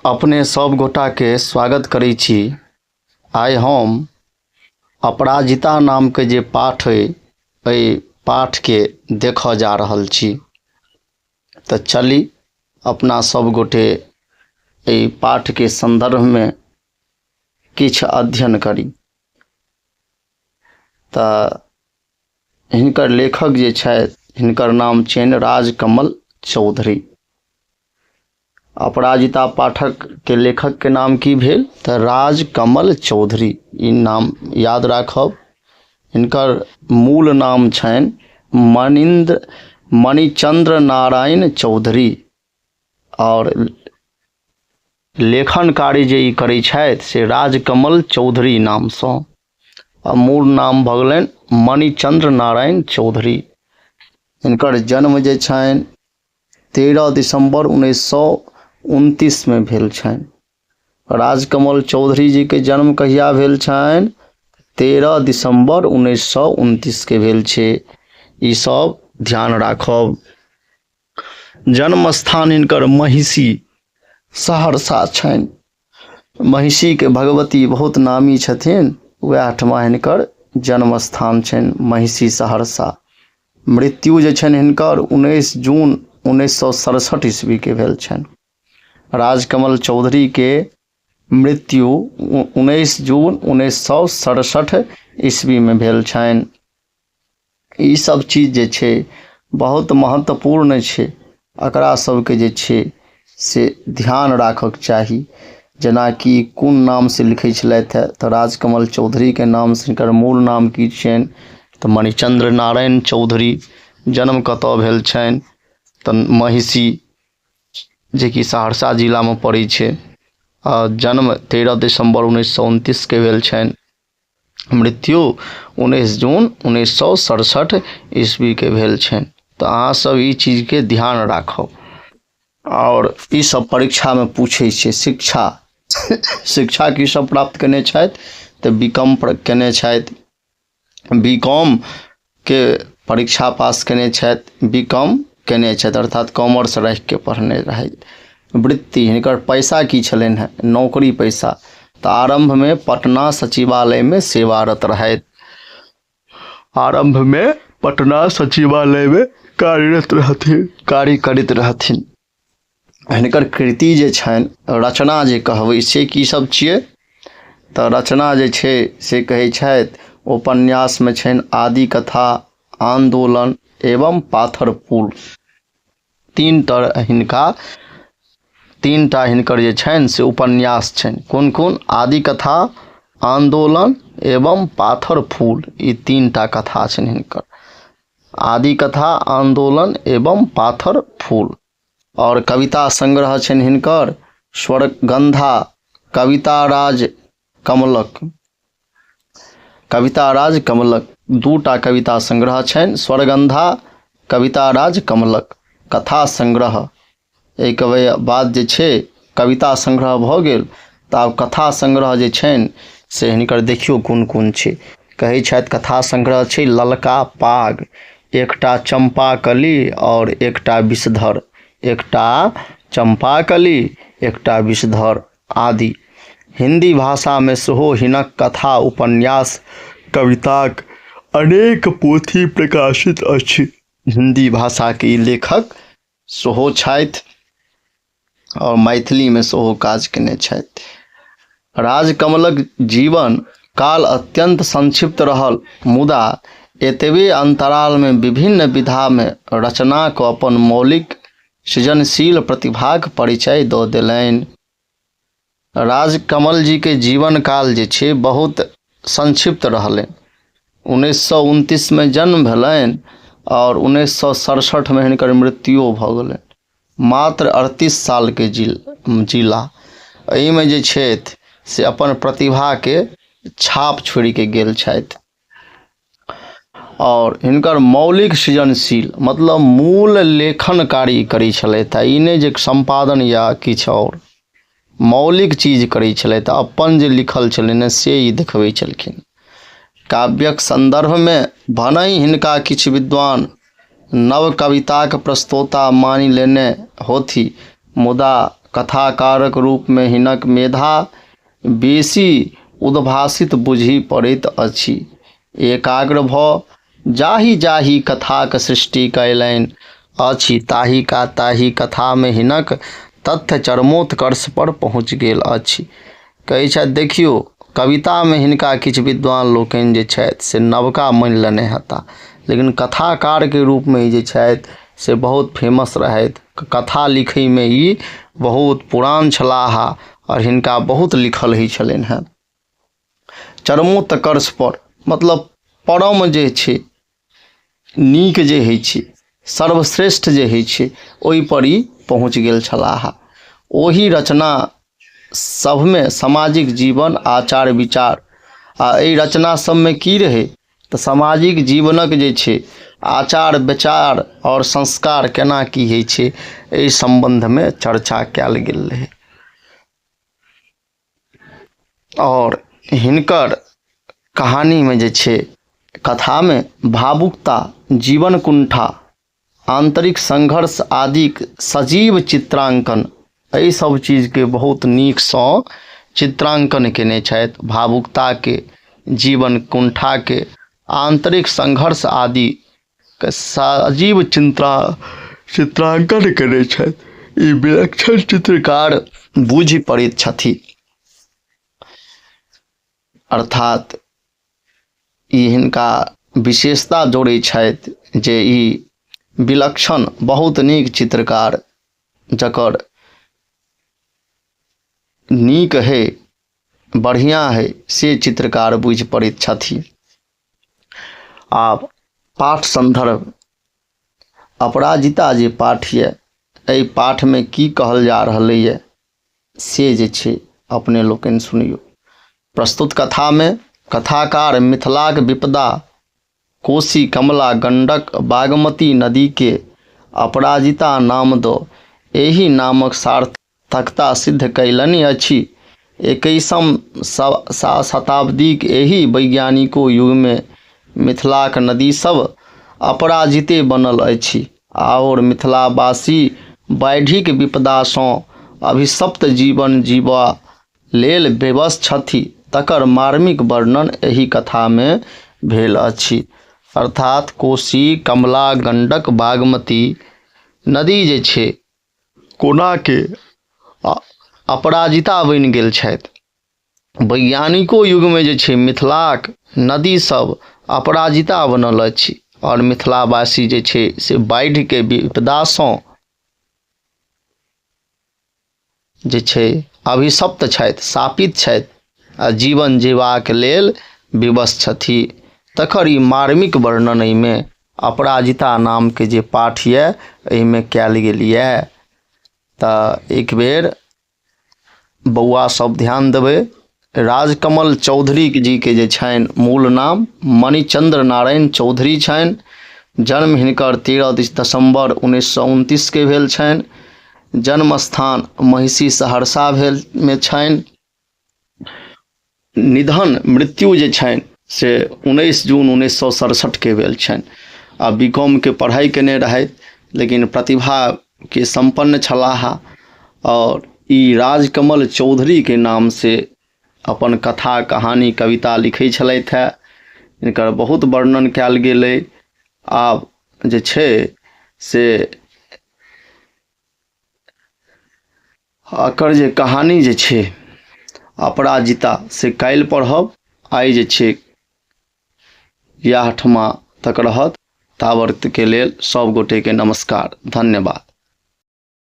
अपने सब गोटा के स्वागत करै छी। आइ हम अपराजिता नाम के जे पाठ है पाठ के देख जा रहल छी। तो चली अपना सब गोटे पाठ के संदर्भ में किछ अध्ययन करी। तो हिनकर लेखक जे छथि हिनकर नाम छनि राजकमल चौधरी। अपराजिता पाठक के लेखक के नाम की भेल तो राजकमल चौधरी। ई नाम याद राखब। हिनकर मूल नाम छनि मणिचंद्र नारायण चौधरी और लेखन कार्य जे ई करै छथि से राजकमल चौधरी नाम से। मूल नाम भ गेलनि मणिचंद्र नारायण चौधरी। हिनकर जन्म जे छनि 13 दिसंबर 1929 में भेल छनि। राजकमल चौधरी जी के जन्म कहिया भेल छनि? 13 दिसंबर 1929 के भेल छे। ई सब ध्यान राखब। जन्म स्थान हिनकर महिषी सहरसा छनि। महिषी के भगवती बहुत नामी छथिन, वह ठमा हिनकर जन्म स्थान छनि महिषी सहरसा। मृत्यु जे छनि हिनकर 19 जून 1967 ईस्वी के भेल छनि। राजकमल चौधरी के मृत्यु 19 जून 1967 ईस्वी में भेल छनि। ई सब चीज जे छे बहुत महत्वपूर्ण छे, एकरा सबके जे छे से ध्यान राखक चाही। जना कि कोन नाम से लिखे छलथि है तो राजकमल चौधरी के नाम से हिनकर मूल नाम की छनि तो मणिचंद्र नारायण चौधरी। जन्म कतऽ भेल छनि तो महिषी जे कि सहरसा जिला में पड़ै छे। जन्म 13 दिसंबर 1929 के भेल छनि। मृत्यु 19 जून 1967 ईस्वी के भेल छनि। तो अहाँ सब ई चीज के ध्यान राखब। और ई सब परीक्षा में पूछे छे। शिक्षा की सब प्राप्त केने छथि तो बीकॉम केने छथि। बीकॉम के परीक्षा पास केने छथि। बीकॉम केने छथि अर्थात कॉमर्स रख के पढ़ने रहथि। वृत्ति हिनकर पैसा की छलनि है? नौकरी पैसा। तो आरंभ में पटना सचिवालय में सेवारत रहथि। आरंभ में पटना सचिवालय में कार्य करैत रहथिन। हिनकर कृति जे छनि रचना जे कहबै से की सब छियै तो रचना जे छे से कहै छथि उपन्यास में छनि आदि कथा, आंदोलन एवं पाथर फूल। तीन टा हिनकर जे छनि से उपन्यास छनि। कौन कौन? आदि कथा, आंदोलन एवं पाथर फूल। ई 3 टा कथा छनि हिनकर। आदि कथा, आंदोलन एवं पाथर फूल। और कविता संग्रह छनि हिनकर स्वर्गंधा, कविताराज कमलक। 2 टा कविता संग्रह छनि, स्वर्गंधा, कविताराज कमलक। कथा संग्रह एक बाद जे छे कविता संग्रह भ गेल तो आब कथा संग्रह जे छनि से हिनकर देखियो कोन कोन छे। कहै छथि कथा संग्रह छे ललका पाग, एकटा चंपाकली और एकटा विषधर। एकटा चंपाकली, एकटा विषधर आदि। हिंदी भाषा में सेहो हिनक कथा, उपन्यास, कविताक अनेक पोथी प्रकाशित अछि। हिंदी भाषा के ई लेखक सेहो छथि और मैथिली में सेहो काज केने छथि। राजकमलक जीवन काल अत्यंत संक्षिप्त रहल, मुदा एतबे अंतराल में विभिन्न विधा में रचना को अपन मौलिक सृजनशील प्रतिभाक परिचय दऽ देलनि। राजकमल जी के जीवन काल जे छे बहुत संक्षिप्त रहलनि। 1929 में जन्म भेलनि और 1967 में हिनकर मृत्यु भ गेलनि। मात्र 38 साल के जिला। एहि में जे छथि से अपन प्रतिभा के छाप छोड़ के गेल छथि। और हिनकर मौलिक सृजनशील मतलब मूल लेखन कार्य करै छलथि। ई नहि जे संपादन या किछु और मौलिक चीज करै छलथि। अपन जे लिखल छलनि से ई देखबै छलखिन। काव्यक संदर्भ में भनहि हिनका किछु विद्वान नव कविताक प्रस्तोता मानि लेने होथि, मुदा कथाकारक रूप में हिनक मेधा बेसी उद्भासित बुझि पड़ैत अछि। एकाग्र भ जाहि जाहि कथाक सृष्टि कयलनि अछि ताहि का ताहि कथा में हिनक तथ्य चरमोत्कर्ष पर पहुँच गेल अछि। कहै छथि देखियो कविता में हिनका किछु विद्वान लोकनि जे छथि से नवका मानि लेने हेता, लेकिन कथाकार के रूप में जे छथि से बहुत फेमस रहथि। कथा लिखै में ई बहुत पुरान छलाह और हिनका बहुत लिखल होइ छलनि हैं। चरमोत्कर्ष पर मतलब परम जे छै, नीक जे होइ छै, सर्वश्रेष्ठ जे होइ छै, ओहि पर ई पहुँच गेल छलाह। ओही रचना सब में सामाजिक जीवन आचार विचार आ एहि रचना सब में की रहे तो सामाजिक जीवनक जे छै आचार विचार और संस्कार केना की होइ छै एहि संबंध में चर्चा कयल गेल रहे। और हिनकर कहानी में जे छै कथा में भावुकता, जीवन कुंठा, आंतरिक संघर्ष आदि सजीव चित्रांकन, एहि सब चीज के बहुत नीक सँ चित्रांकन केने छथि। भावुकता के, जीवन कुंठा के, आंतरिक संघर्ष आदि के सजीव चित्रांकन केने छथि। ई विलक्षण चित्रकार बुझि पड़ैत छथि। अर्थात ई हिनका विशेषता जोड़ै छथि जे ई विलक्षण बहुत नीक चित्रकार जकर नीक है बढ़िया है से चित्रकार बुझि पड़ैत छथि। आब पाठ संदर्भ अपराजिता जे पाठ ये, एहि पाठ में की कहल जा रहल है से जे छै अपने लोकनि सुनियो। प्रस्तुत कथा में कथाकार मिथिलाक विपदा कोसी कमला गंडक बागमती नदी के अपराजिता नाम दो एही नामक सार्थकता सिद्ध कैलनि अछि। 21वीं शताब्दी के एही वैज्ञानिको युग में मिथिलाक नदी सब अपराजिते बनल अछि और मिथिलावासी बाढ़िक विपदा सँ अभिशप्त जीवन जीवा लेल बेबस छथि। तकर मार्मिक वर्णन एही कथा में भेल अछि। अर्थात कोसी कमला गंडक बागमती नदी जे छै कोना के अपराजिता बनि गेल छथि। वैज्ञानिको युग में जे छै मिथिलाक नदी सब अपराजिता बनल अछि और मिथिलावासी जे छै से बाढ़ि के विपदा सँ जे छै अभिशप्त छथि, शापित छथि आ जीवन जीवाक लेल विवश छथि। तकर ई मार्मिक वर्णन एहि में अपराजिता नाम के जे पाठ ये एहि में कयल गेल ये। तऽ एक बेर बौआ सब ध्यान देबै। राजकमल चौधरी जी के जे छनि मूल नाम मणिचंद्र नारायण चौधरी छनि। जन्म हिनकर 13 दिसंबर 1929 के भेल छनि। जन्म स्थान महिषी सहरसा भेल में छनि। निधन मृत्यु जे छनि से 19 जून 1967 के भेल छनि। आ बीकॉम के पढ़ाई केने रहथि, लेकिन प्रतिभा के संपन्न छलाह और ई राजकमल चौधरी के नाम से अपन कथा कहानी कविता लिखै छलथि है। इनकर बहुत वर्णन कयल गेल अइ। आब जे छै से एकर जे कहानी जे छै अपराजिता से काल्हि पढ़ब। आइ जे छै इएह ठमा तक रहत। ताबत के लेल सब गोटे के नमस्कार, धन्यवाद।